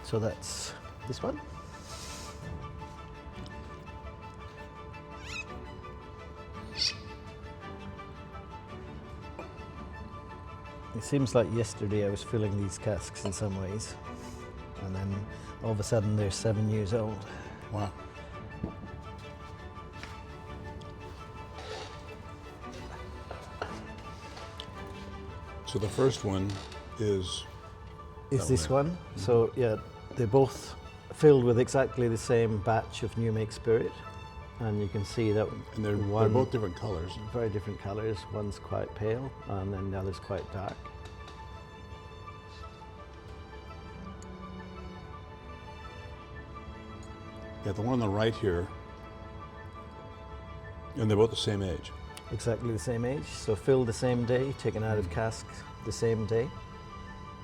So that's this one. It seems like yesterday I was filling these casks in some ways, and then all of a sudden they're 7 years old. Wow. So the first one is This one. Mm-hmm. So yeah, they're both filled with exactly the same batch of new make spirit, and you can see that. And they're both different colors. Very different colors. One's quite pale, and then the other's quite dark. Yeah, the one on the right here, and they're both the same age. Exactly the same age. So filled the same day, taken out of cask the same day.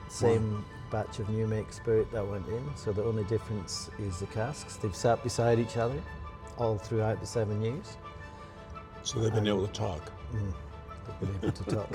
Same batch of new make spirit that went in. So the only difference is the casks. They've sat beside each other all throughout the 7 years. So they've been able to talk. They've been able to talk.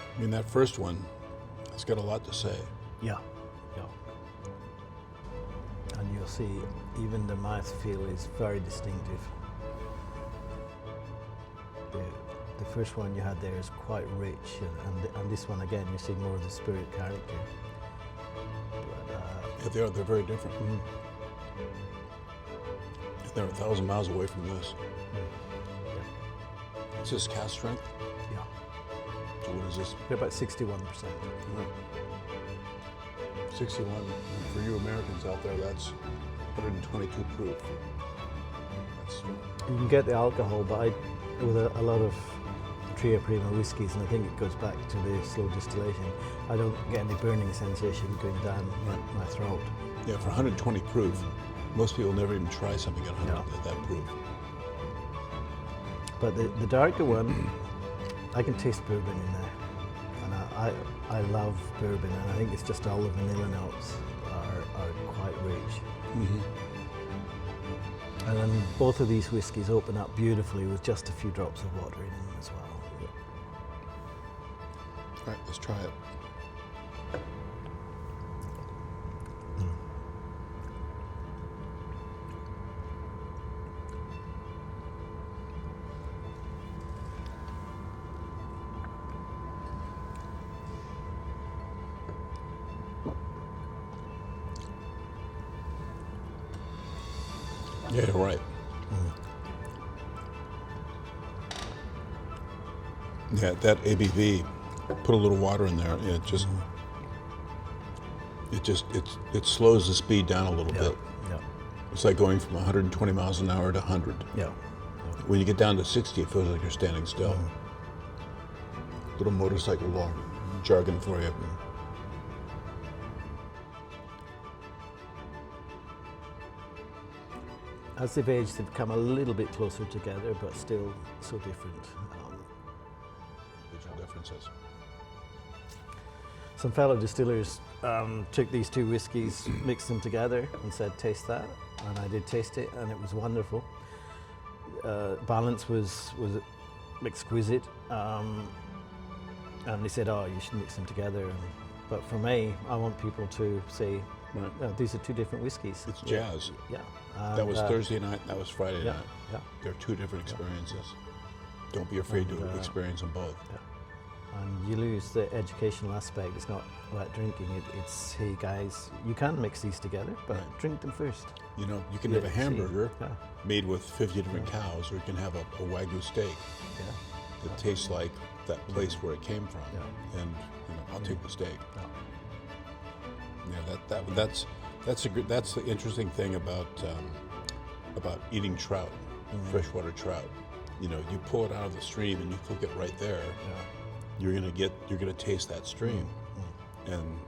I mean, that first one has got a lot to say. Yeah, yeah. And you'll see even the mouthfeel is very distinctive. The first one you had there is quite rich, and this one again you see more of the spirit character. But, yeah, they're very different. Mm-hmm. They're 1,000 miles away from this. Yeah. Is this cask strength? Yeah. So what is this? They're about 61%. Right. 61. And for you Americans out there, that's 122 proof. You can get the alcohol, but with a lot of Tria Prima whiskies, and I think it goes back to the slow distillation, I don't get any burning sensation going down my throat. Yeah, for 120 proof, most people never even try something at 100 at that proof. But the darker one, I can taste bourbon in there, and I love bourbon, and I think it's just all the vanilla notes are quite rich. Mm-hmm. And then both of these whiskies open up beautifully with just a few drops of water in them as well. All right, let's try it. Yeah, you're right. Yeah, that ABV, put a little water in there, and it slows the speed down a little bit. Yeah. It's like going from 120 miles an hour to 100. Yeah. When you get down to 60, it feels like you're standing still. Little motorcycle law jargon for you. As they've aged, they've come a little bit closer together, but still so different. Regional differences. Some fellow distillers took these two whiskies, mixed them together, and said, "Taste that." And I did taste it, and it was wonderful. Balance was exquisite, and they said, "Oh, you should mix them together." But for me, I want people to say, Right. "No, these are two different whiskies." It's jazz. Yeah. That was Thursday night, that was Friday yeah, night. Yeah. They're two different experiences. Don't be afraid to experience them both. Yeah. And you lose the educational aspect. It's not about drinking. It's, hey guys, you can mix these together, but drink them first. You know, you can have a hamburger Yeah. made with 50 different cows, or you can have a Wagyu steak that tastes like that place where it came from. Yeah. And I'll take the steak. Yeah. Yeah, that's the interesting thing about eating trout, freshwater trout. You know, you pull it out of the stream and you cook it right there. Yeah. You're gonna taste that stream, and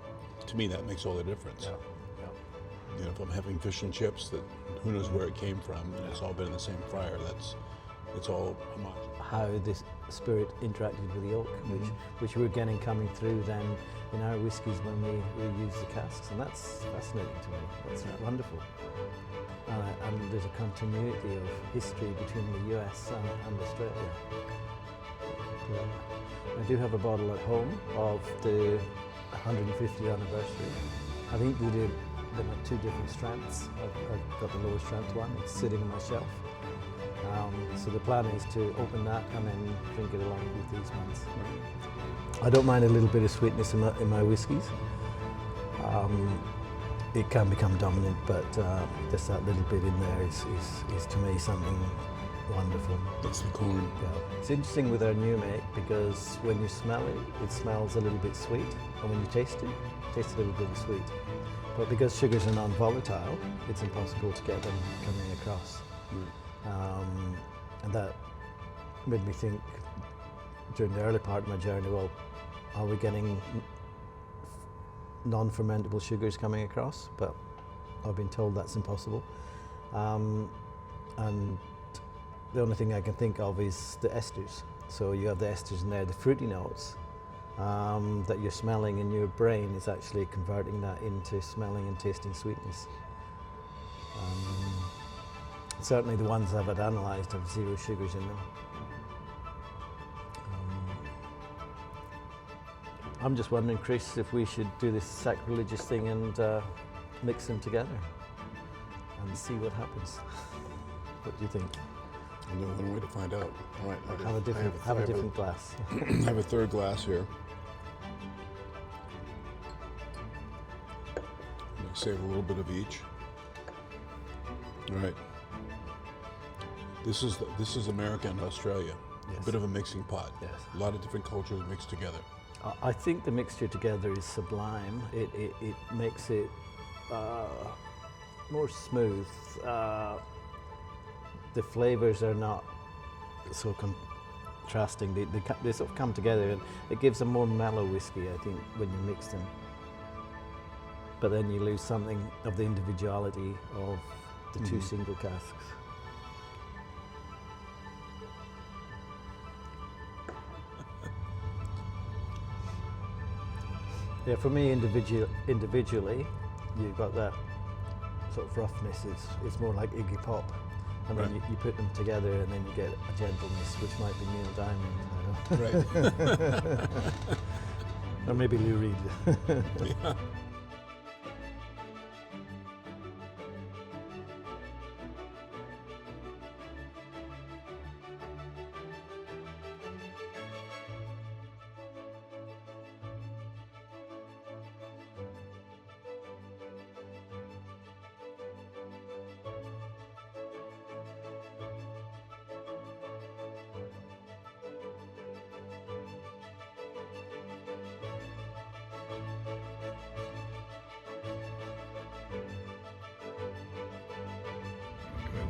to me that makes all the difference. Yeah. You know, if I'm having fish and chips, that who knows where it came from, and it's all been in the same fryer. It's all homogeneous. How spirit interacted with the oak, which we're getting coming through then in our whiskies when we use the casks, and that's fascinating to me. That's wonderful. And there's a continuity of history between the US and Australia. I do have a bottle at home of the 150th anniversary. I think they did them at 2 different strengths. I've got the lower strength one, it's sitting on my shelf. So the plan is to open that and then drink it along with these ones. I don't mind a little bit of sweetness in my whiskies. It can become dominant, but just that little bit in there is to me something wonderful. That's the corn. Yeah. It's interesting with our new make because when you smell it, it smells a little bit sweet, and when you taste it tastes a little bit of sweet. But because sugars are non-volatile, it's impossible to get them coming across. And that made me think during the early part of my journey, well, are we getting non-fermentable sugars coming across? But I've been told that's impossible. And the only thing I can think of is the esters. So you have the esters in there, the fruity notes that you're smelling in your brain is actually converting that into smelling and tasting sweetness. Certainly the ones I've had analysed have 0 sugars in them. I'm just wondering, Chris, if we should do this sacrilegious thing and mix them together and see what happens. What do you think? I know one way to find out. All right, Have a different glass. I have a third glass here. I'm going to save a little bit of each. All right. This is America and Australia. Yes. A bit of a mixing pot. Yes. A lot of different cultures mixed together. I think the mixture together is sublime. It makes it more smooth. The flavours are not so contrasting. They sort of come together, and it gives a more mellow whiskey, I think, when you mix them. But then you lose something of the individuality of the 2 single casks. Yeah, for me individually, you've got that sort of roughness. It's more like Iggy Pop, and right. then you put them together, and then you get a gentleness, which might be Neil Diamond, I don't know. Right. Or maybe Lou Reed. Yeah.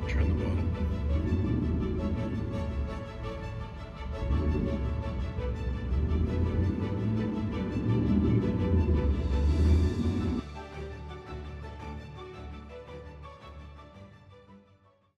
Turn the bottom.